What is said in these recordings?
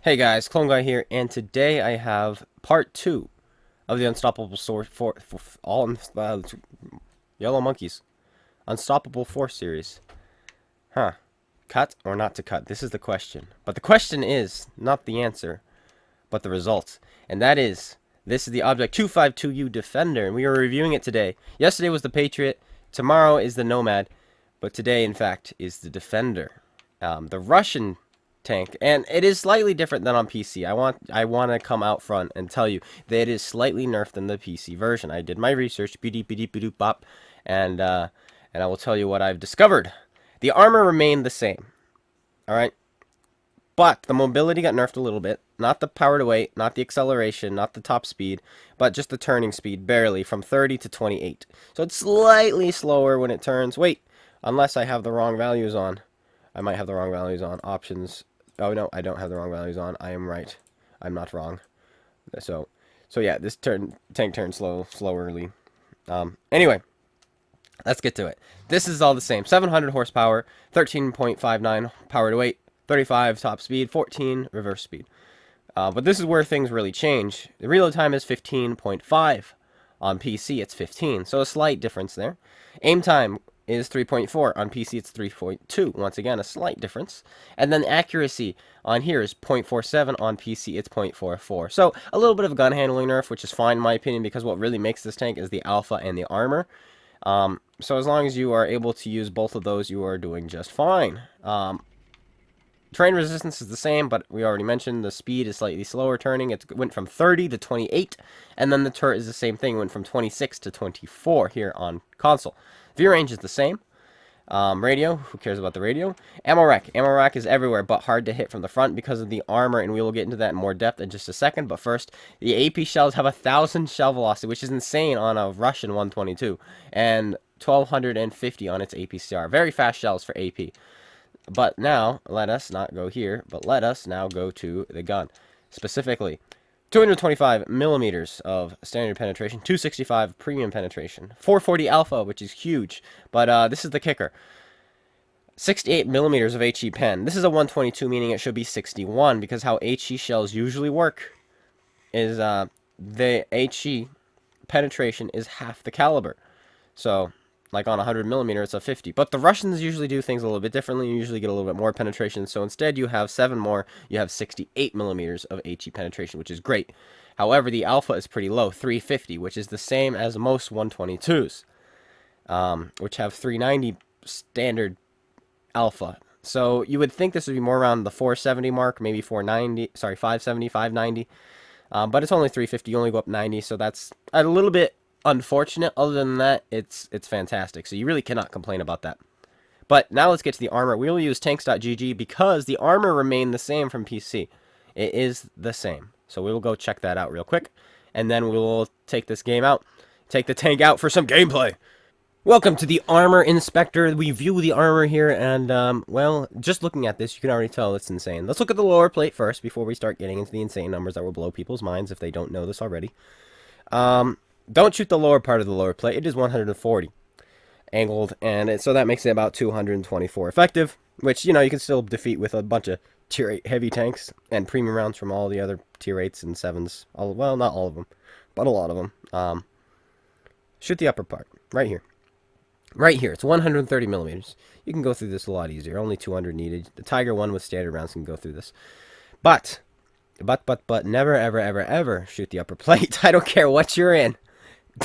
Hey guys, Clone Guy here, and today I have part 2 of the Unstoppable Sword for all Yellow Monkeys Unstoppable Force series. Huh. Cut or not to cut? This is the question. But the question is not the answer, but the results. And that is, this is the Object 252U Defender, and we are reviewing it today. Yesterday was the Patriot, tomorrow is the Nomad, but today, in fact, is the Defender. The Russian tank, and it is slightly different than on PC. I want to come out front and tell you that it is slightly nerfed than the PC version. I did my research, bop, and I will tell you what I've discovered. The armor remained the same, all right, but the mobility got nerfed a little bit. Not the power to weight, not the acceleration, not the top speed, but just the turning speed, barely, from 30 to 28. So it's slightly slower when it turns. Wait, unless I have the wrong values on. I might have the wrong values on. Options. Oh, no, I don't have the wrong values on. I am right. I'm not wrong. So yeah, this tank turns slowerly. Anyway, let's get to it. This is all the same. 700 horsepower, 13.59 power to weight, 35 top speed, 14 reverse speed. But this is where things really change. The reload time is 15.5. On PC, it's 15, so a slight difference there. Aim time is 3.4. On PC, it's 3.2. Once again, a slight difference. And then accuracy on here is 0.47. On PC, it's 0.44. So a little bit of a gun handling nerf, which is fine in my opinion, because what really makes this tank is the alpha and the armor. So as long as you are able to use both of those, you are doing just fine. Terrain resistance is the same, but we already mentioned the speed is slightly slower turning. It went from 30 to 28, and then the turret is the same thing. It went from 26 to 24 here on console. View range is the same. Radio, who cares about the radio? Ammo rack. Ammo rack is everywhere, but hard to hit from the front because of the armor, and we will get into that in more depth in just a second. But first, the AP shells have 1,000 shell velocity, which is insane on a Russian 122, and 1,250 on its APCR. Very fast shells for AP. But now, let us not go here, but let us now go to the gun. Specifically, 225 millimeters of standard penetration, 265 premium penetration, 440 alpha, which is huge, but this is the kicker. 68 millimeters of HE pen. This is a 122, meaning it should be 61, because how HE shells usually work is the HE penetration is half the caliber. So like on 100 millimeter, it's a 50. But the Russians usually do things a little bit differently. You usually get a little bit more penetration. So instead, you have 7 more. You have 68 millimeters of HE penetration, which is great. However, the alpha is pretty low, 350, which is the same as most 122s, which have 390 standard alpha. So you would think this would be more around the 470 mark, maybe 490. Sorry, 570, 590. But it's only 350. You only go up 90, so that's a little bit unfortunate. Other than that, it's fantastic. So you really cannot complain about that. But now let's get to the armor. We will use tanks.gg because the armor remained the same from PC. It is the same. So we will go check that out real quick. And then we will take this game out. Take the tank out for some gameplay. Welcome to the Armor Inspector. We view the armor here, and, well, just looking at this, you can already tell it's insane. Let's look at the lower plate first before we start getting into the insane numbers that will blow people's minds if they don't know this already. Don't shoot the lower part of the lower plate. It is 140 angled, and so that makes it about 224 effective, which, you know, you can still defeat with a bunch of tier 8 heavy tanks and premium rounds from all the other tier 8s and 7s. Well, not all of them, but a lot of them. Shoot the upper part, right here. Right here, it's 130 millimeters. You can go through this a lot easier. Only 200 needed. The Tiger 1 with standard rounds can go through this. But, never, ever, ever, ever shoot the upper plate. I don't care what you're in.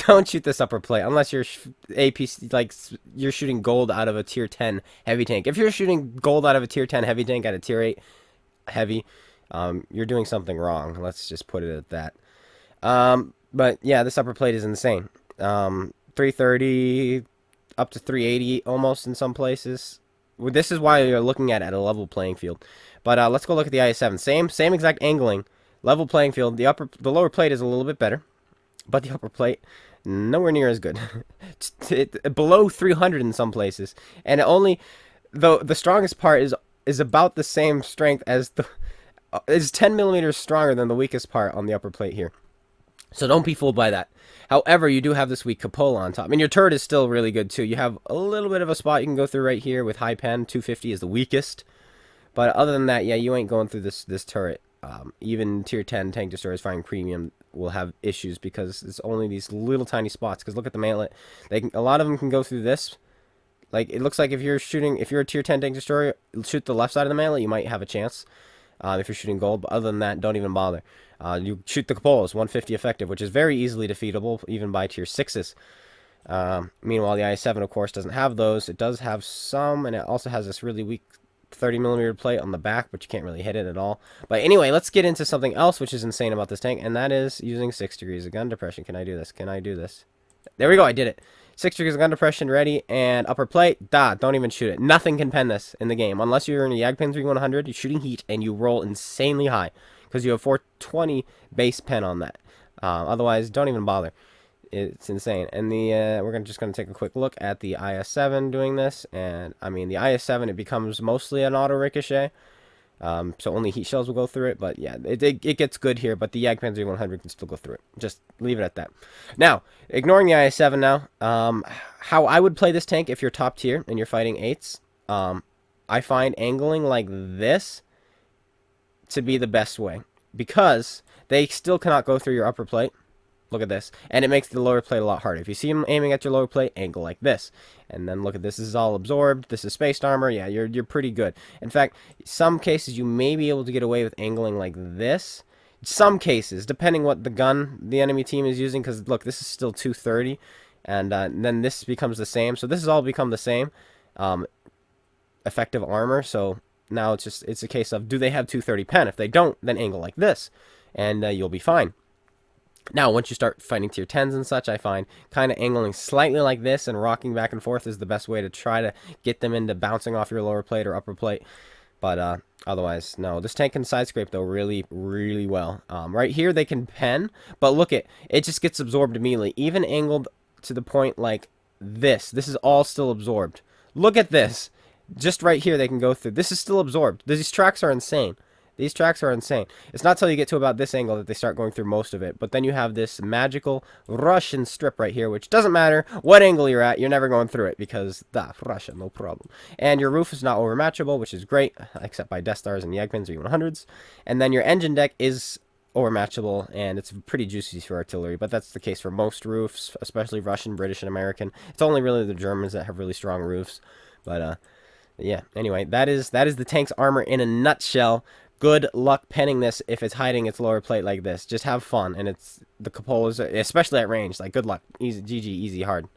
Don't shoot this upper plate unless you're APC, like you're shooting gold out of a tier 10 heavy tank. If you're shooting gold out of a tier 10 heavy tank at a tier 8 heavy, you're doing something wrong. Let's just put it at that. But yeah, this upper plate is insane. 330 up to 380 almost in some places. This is why you're looking at a level playing field. But let's go look at the IS-7. Same exact angling, level playing field. The lower plate is a little bit better. But the upper plate, nowhere near as good. Below 300 in some places. And only, though the strongest part is about the same strength as is 10 millimeters stronger than the weakest part on the upper plate here. So don't be fooled by that. However, you do have this weak cupola on top. And your turret is still really good too. You have a little bit of a spot you can go through right here with high pen. 250 is the weakest. But other than that, yeah, you ain't going through this turret. Even tier 10 tank destroyers firing premium will have issues because it's only these little tiny spots. Because look at the mantlet. A lot of them can go through this. Like, it looks like if you're a tier 10 tank destroyer, shoot the left side of the mantlet, you might have a chance. If you're shooting gold, but other than that, don't even bother. You shoot the cupolas, 150 effective, which is very easily defeatable, even by tier 6s. Meanwhile, the IS-7, of course, doesn't have those. It does have some, and it also has this really weak 30mm plate on the back, but you can't really hit it at all. But anyway, let's get into something else which is insane about this tank, and that is using 6 degrees of gun depression. Can I do this? Can I do this? There we go, I did it. 6 degrees of gun depression ready, and upper plate, don't even shoot it. Nothing can pen this in the game. Unless you're in a Yagpin 3100, you're shooting heat, and you roll insanely high, because you have 420 base pen on that. Otherwise, don't even bother. It's insane. And we're just gonna take a quick look at the IS-7 doing this, and I mean the IS-7, it becomes mostly an auto ricochet, so only heat shells will go through it. But yeah, it gets good here. But the Yagpan 3100 can still go through it. Just leave it at that. Now, ignoring the IS-7 now, how I would play this tank if you're top tier and you're fighting 8s, I find angling like this to be the best way, because they still cannot go through your upper plate. Look at this. And it makes the lower plate a lot harder. If you see him aiming at your lower plate, angle like this. And then look at this. This is all absorbed. This is spaced armor. Yeah, you're pretty good. In fact, some cases you may be able to get away with angling like this. Some cases, depending what the gun the enemy team is using. Because, look, this is still 230. And then this becomes the same. So this has all become the same effective armor. So now it's a case of, do they have 230 pen? If they don't, then angle like this. And you'll be fine. Now, once you start fighting tier 10s and such, I find kind of angling slightly like this and rocking back and forth is the best way to try to get them into bouncing off your lower plate or upper plate. But otherwise, no. This tank can side scrape, though, really, really well. Right here, they can pen, but look it just gets absorbed immediately. Even angled to the point like this. This is all still absorbed. Look at this. Just right here, they can go through. This is still absorbed. These tracks are insane. These tracks are insane. It's not till you get to about this angle that they start going through most of it. But then you have this magical Russian strip right here, which doesn't matter what angle you're at. You're never going through it because, Russia, no problem. And your roof is not overmatchable, which is great, except by Death Stars and Yagpins or 100s. And then your engine deck is overmatchable, and it's pretty juicy for artillery. But that's the case for most roofs, especially Russian, British, and American. It's only really the Germans that have really strong roofs. But, yeah, anyway, that is the tank's armor in a nutshell. Good luck penning this if it's hiding its lower plate like this. Just have fun, and it's the cupolas, especially at range. Like, good luck. Easy, GG, easy, hard.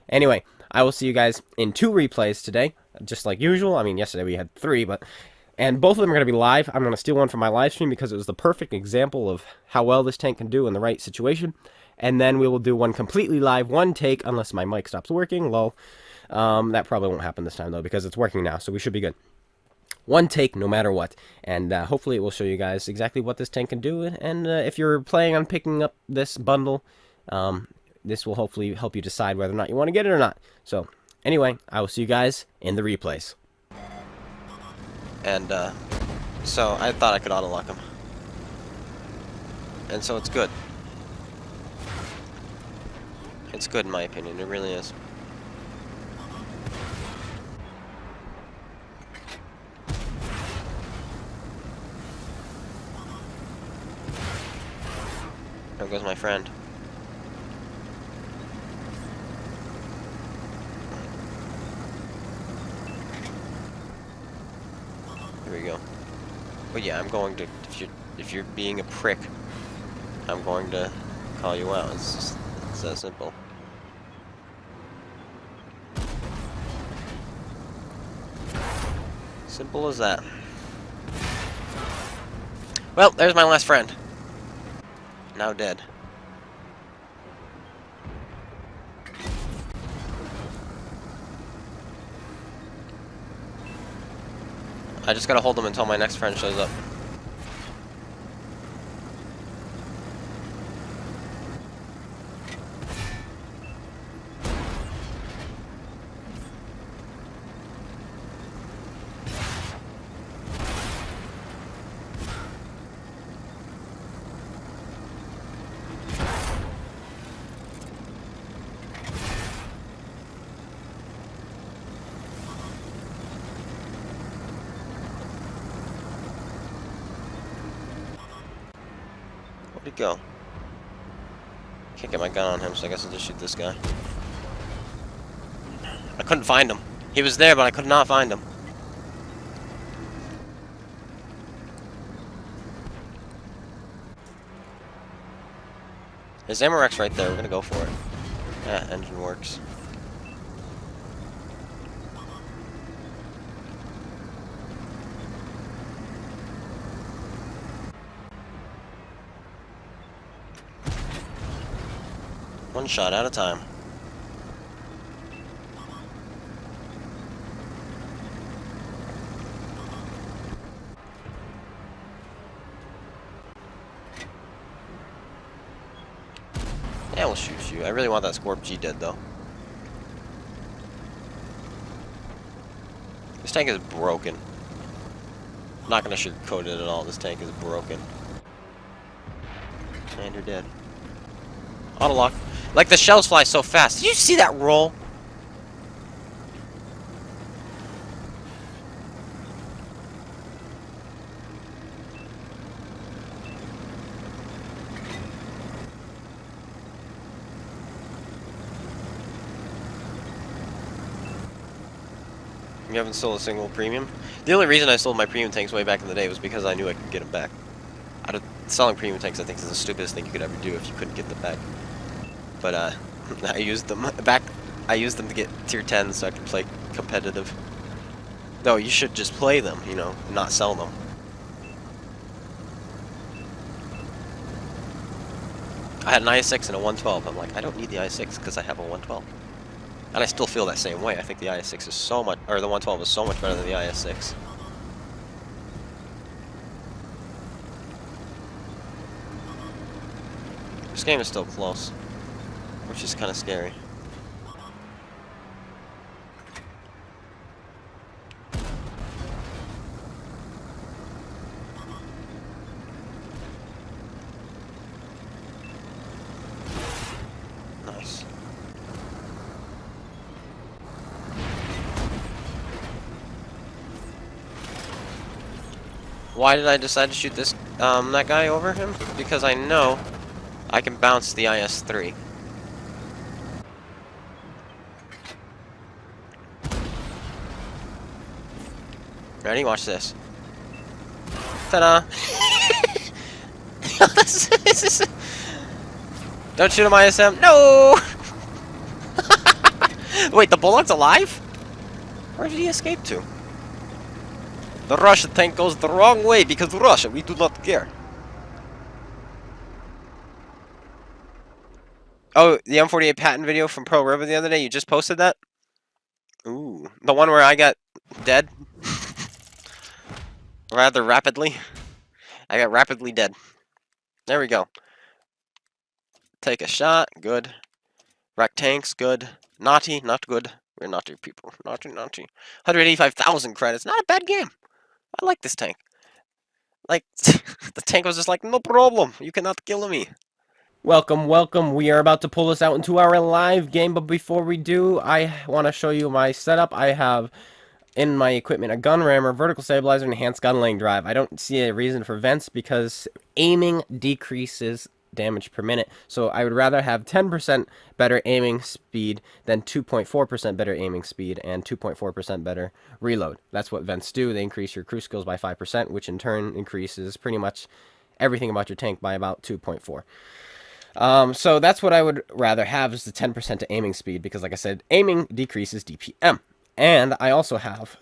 Anyway, I will see you guys in 2 replays today, just like usual. I mean, yesterday we had 3, and both of them are going to be live. I'm going to steal one from my live stream because it was the perfect example of how well this tank can do in the right situation. And then we will do one completely live, one take, unless my mic stops working. Lol. That probably won't happen this time, though, because it's working now, so we should be good. One take no matter what, and hopefully it will show you guys exactly what this tank can do. And if you're planning on picking up this bundle, this will hopefully help you decide whether or not you want to get it or not. So anyway, I will see you guys in the replays. And so I thought I could auto lock him, and so it's good. It's good in my opinion. It really is. There goes my friend. Here we go. But yeah, I'm going to, if you're being a prick, I'm going to call you out. It's that simple. Simple as that. Well, there's my last friend. Now dead. I just gotta hold him until my next friend shows up. Where'd he go? Can't get my gun on him, so I guess I'll just shoot this guy. I couldn't find him. He was there, but I could not find him. His ammo rack's right there. We're gonna go for it. Yeah, engine works. One shot at a time. Yeah, we'll shoot you. I really want that Scorp G dead, though. This tank is broken. I'm not gonna sugarcoat it at all. This tank is broken. And you're dead. Auto lock. Like, the shells fly so fast. Did you see that roll? You haven't sold a single premium? The only reason I sold my premium tanks way back in the day was because I knew I could get them back. Selling premium tanks, I think, is the stupidest thing you could ever do if you couldn't get them back. But, I used them back. I used them to get tier 10 so I could play competitive. No, you should just play them, you know, and not sell them. I had an IS-6 and a 112. I'm like, I don't need the IS-6 because I have a 112. And I still feel that same way. I think the IS-6 is so much, or the 112 is so much better than the IS-6. This game is still close, which is kind of scary. Nice. Why did I decide to shoot this that guy over him? Because I know I can bounce the IS-3. Ready? Watch this. Ta-da! Don't shoot him, ISM. No! Wait, the bullet's alive? Where did he escape to? The Russian tank goes the wrong way because Russia, we do not care. Oh, the M48 patent video from Pro River the other day, you just posted that? Ooh, the one where I got dead? Rather rapidly. I got rapidly dead. There we go. Take a shot, good. Wreck tanks, good. Naughty, not good. We're naughty people. Naughty, naughty. 185,000 credits, not a bad game. I like this tank. Like, the tank was just like, no problem, you cannot kill me. Welcome, welcome. We are about to pull this out into our live game, but before we do, I want to show you my setup. I have in my equipment a gun rammer, vertical stabilizer, and enhanced gun laying drive. I don't see a reason for vents because aiming decreases damage per minute. So I would rather have 10% better aiming speed than 2.4% better aiming speed and 2.4% better reload. That's what vents do. They increase your crew skills by 5%, which in turn increases pretty much everything about your tank by about 2.4. So that's what I would rather have is the 10% to aiming speed because, like I said, aiming decreases DPM. And I also have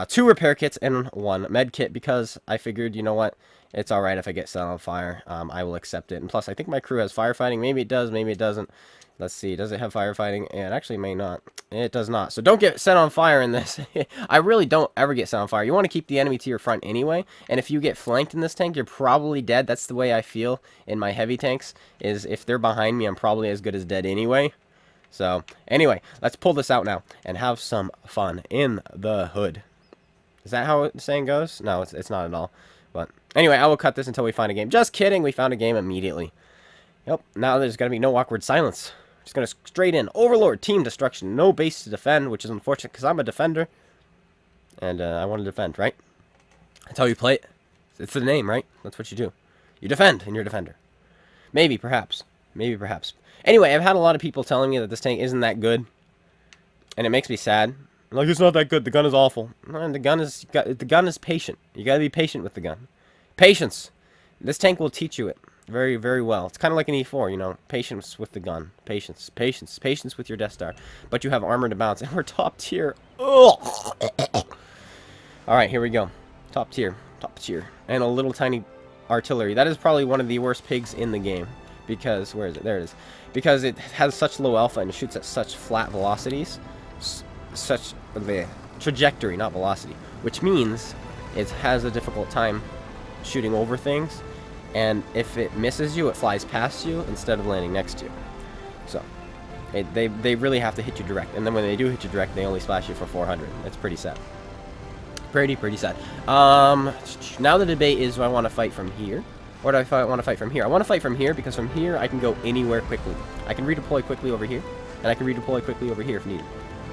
2 repair kits and 1 med kit because I figured, you know what, it's alright if I get set on fire. I will accept it. And plus, I think my crew has firefighting. Maybe it does, maybe it doesn't. Let's see, does it have firefighting? It actually may not. It does not. So don't get set on fire in this. I really don't ever get set on fire. You want to keep the enemy to your front anyway. And if you get flanked in this tank, you're probably dead. That's the way I feel in my heavy tanks, is if they're behind me, I'm probably as good as dead anyway. So, anyway, let's pull this out now and have some fun in the hood. Is that how the saying goes? No, it's not at all. But, anyway, I will cut this until we find a game. Just kidding, we found a game immediately. Yep, now there's going to be no awkward silence. Just going to straight in. Overlord, team destruction, no base to defend, which is unfortunate because I'm a defender. And I want to defend, right? That's how you play it. It's the name, right? That's what you do. You defend, and you're a defender. Maybe, perhaps. Maybe, perhaps. Anyway, I've had a lot of people telling me that this tank isn't that good, and it makes me sad. Like, it's not that good. The gun is awful. And the gun is patient. You gotta be patient with the gun. Patience. This tank will teach you it very, very well. It's kind of like an E4, you know. Patience with the gun. Patience. Patience. Patience with your Death Star. But you have armor to bounce, and we're top tier. Ugh. Alright, here we go. Top tier. Top tier. And a little tiny artillery. That is probably one of the worst pigs in the game. Because, where is it? There it is. Because it has such low alpha and shoots at such flat velocities. Such the trajectory, not velocity. Which means it has a difficult time shooting over things. And if it misses you, it flies past you instead of landing next to you. So, they really have to hit you direct. And then when they do hit you direct, they only splash you for 400. That's pretty sad. Pretty sad. Now the debate is, do I want to fight from here? Or do I want to fight from here? I want to fight from here because from here I can go anywhere quickly. I can redeploy quickly over here, and I can redeploy quickly over here if needed.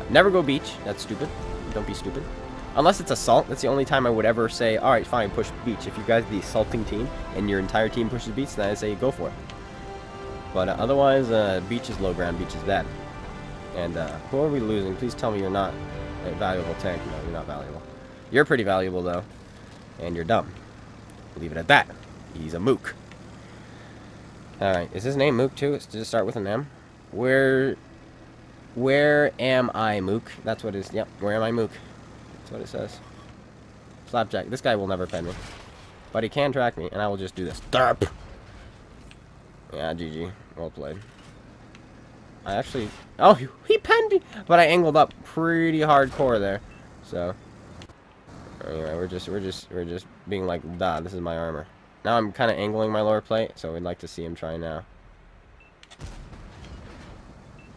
Never go beach. That's stupid. Don't be stupid. Unless it's assault. That's the only time I would ever say, alright, fine, push beach. If you guys are the assaulting team and your entire team pushes beach, then I say go for it. But otherwise, beach is low ground. Beach is bad. And who are we losing? Please tell me you're not a valuable tank. No, you're not valuable. You're pretty valuable, though. And you're dumb. Leave it at that. He's a mook. Alright, is his name Mook too? Does it start with an M? Where am I, Mook? That's what it is. Yep, where am I, Mook? That's what it says. Slapjack. This guy will never pen me. But he can track me, and I will just do this. Derp! Yeah, GG. Well played. I actually... Oh, he penned me! But I angled up pretty hardcore there. So... Anyway, we're just being like, "Duh, this is my armor." Now I'm kind of angling my lower plate, so we'd like to see him try now.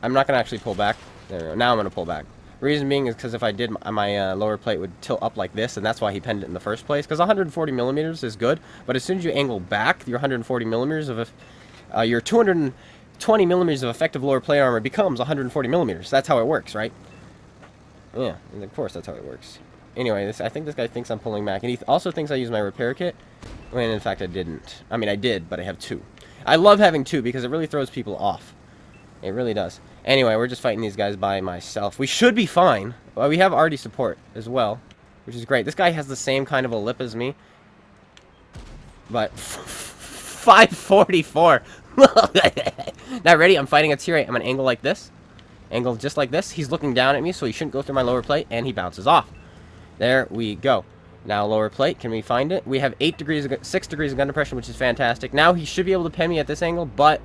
I'm not gonna actually pull back. There we go. Now I'm gonna pull back. Reason being is because if I did, my lower plate would tilt up like this, and that's why he penned it in the first place. Because 140 millimeters is good, but as soon as you angle back, your 140 millimeters of your 220 millimeters of effective lower plate armor becomes 140 millimeters. That's how it works, right? Yeah, and of course that's how it works. Anyway, I think this guy thinks I'm pulling back, and he also thinks I used my repair kit, when in fact I didn't. I mean, I did, but I have 2. I love having 2 because it really throws people off. It really does. Anyway, we're just fighting these guys by myself. We should be fine. Well, we have RD support as well, which is great. This guy has the same kind of a lip as me, but 544. Now, ready? I'm fighting a tier 8. I'm going to angle like this. Angle just like this. He's looking down at me, so he shouldn't go through my lower plate, and he bounces off. There we go. Now lower plate, can we find it? We have 6 degrees of gun depression, which is fantastic. Now he should be able to pen me at this angle, but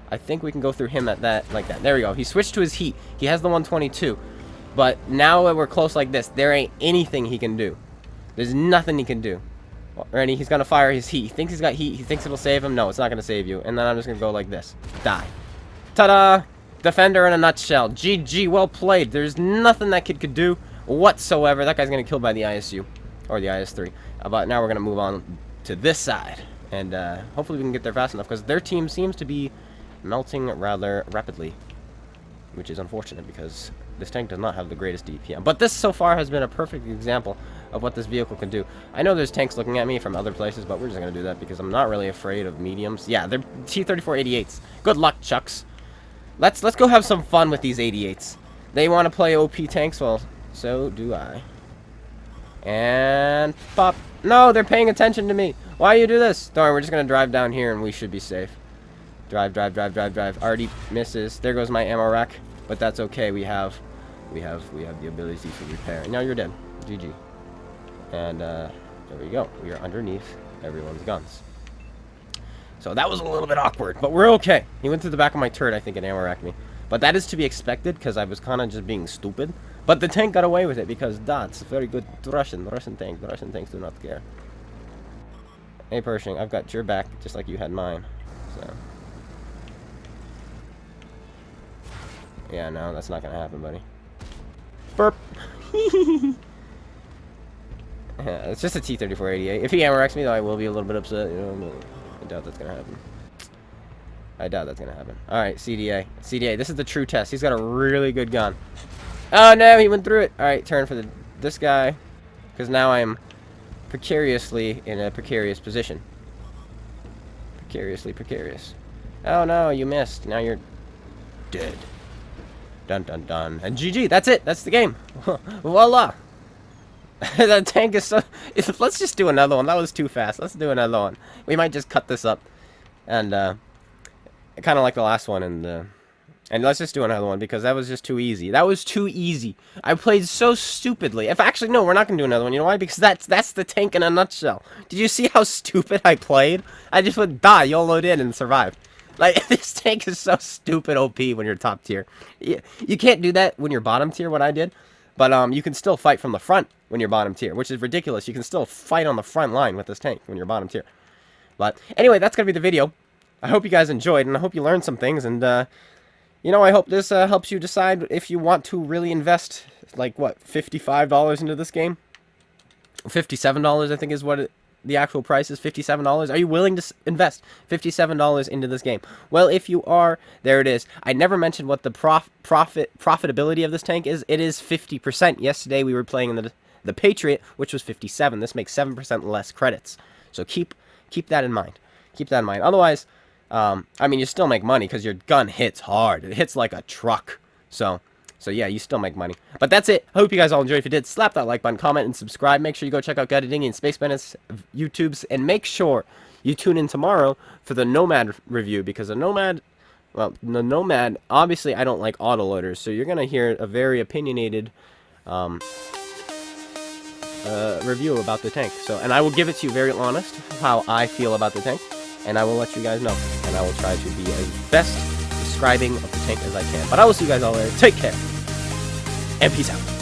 I think we can go through him at that, like that. There we go. He switched to his heat. He has the 122. But now that we're close like this, there ain't anything he can do. There's nothing he can do. Ready? He's gonna fire his heat. He thinks he's got heat. He thinks it'll save him. No, it's not gonna save you. And then I'm just gonna go like this. Die. Ta-da! Defender in a nutshell. GG, well played. There's nothing that kid could do whatsoever. That guy's gonna kill by the ISU or the IS-3. But now we're gonna move on to this side, and hopefully we can get there fast enough because their team seems to be melting rather rapidly, which is unfortunate because this tank does not have the greatest DPM. But this so far has been a perfect example of what this vehicle can do. I know there's tanks looking at me from other places, but we're just gonna do that because I'm not really afraid of mediums. Yeah, they're T-34-88s. Good luck, Chucks. Let's go have some fun with these 88s. They want to play OP tanks, well, so do I. And pop. No, they're paying attention to me. Why you do this? Don't worry, we're just gonna drive down here and we should be safe. Drive. Already misses. There goes my ammo rack, but that's okay. We have the ability to repair. Now you're dead. GG. And there we go. We are underneath everyone's guns. So that was a little bit awkward, but we're okay. He went through the back of my turret, I think, and ammo racked me. But that is to be expected because I was kind of just being stupid. But the tank got away with it because that's a very good Russian tank. The Russian tanks do not care. Hey, Pershing, I've got your back just like you had mine. So. Yeah, no, that's not going to happen, buddy. Burp. Yeah, it's just a T-34-88. If he ammo racks me, though, I will be a little bit upset. You know, I doubt that's going to happen. I doubt that's going to happen. Alright, CDA. CDA, this is the true test. He's got a really good gun. Oh, no, he went through it. Alright, turn for this guy. Because now I'm precariously in a precarious position. Precariously precarious. Oh no, you missed. Now you're dead. Dun dun dun. And GG, that's it. That's the game. Voila. The tank is so... Let's just do another one. That was too fast. Let's do another one. We might just cut this up. And, kind of like the last one. And let's just do another one because that was just too easy. That was too easy. I played so stupidly. If actually, no, we're not going to do another one. You know why? Because that's the tank in a nutshell. Did you see how stupid I played? I just would die, YOLO'd in, and survive. Like, this tank is so stupid OP when you're top tier. You can't do that when you're bottom tier, what I did. But, you can still fight from the front when you're bottom tier, which is ridiculous. You can still fight on the front line with this tank when you're bottom tier. But, anyway, that's going to be the video. I hope you guys enjoyed, and I hope you learned some things, and, you know, I hope this helps you decide if you want to really invest, like, what, $55 into this game? $57, I think, is what the actual price is, $57. Are you willing to invest $57 into this game? Well, if you are, there it is. I never mentioned what the profitability of this tank is. It is 50%. Yesterday, we were playing in the Patriot, which was 57. This makes 7% less credits. So keep that in mind. Keep that in mind. Otherwise... I mean, you still make money because your gun hits hard. It hits like a truck. So yeah, you still make money. But that's it. I hope you guys all enjoyed. If you did, slap that like button, comment, and subscribe. Make sure you go check out GotADingy and Space Bandits YouTubes. And make sure you tune in tomorrow for the Nomad review. Because the Nomad, obviously I don't like autoloaders. So you're going to hear a very opinionated review about the tank. And I will give it to you very honest, how I feel about the tank. And I will let you guys know. And I will try to be as best describing of the tank as I can. But I will see you guys all later. Take care. And peace out.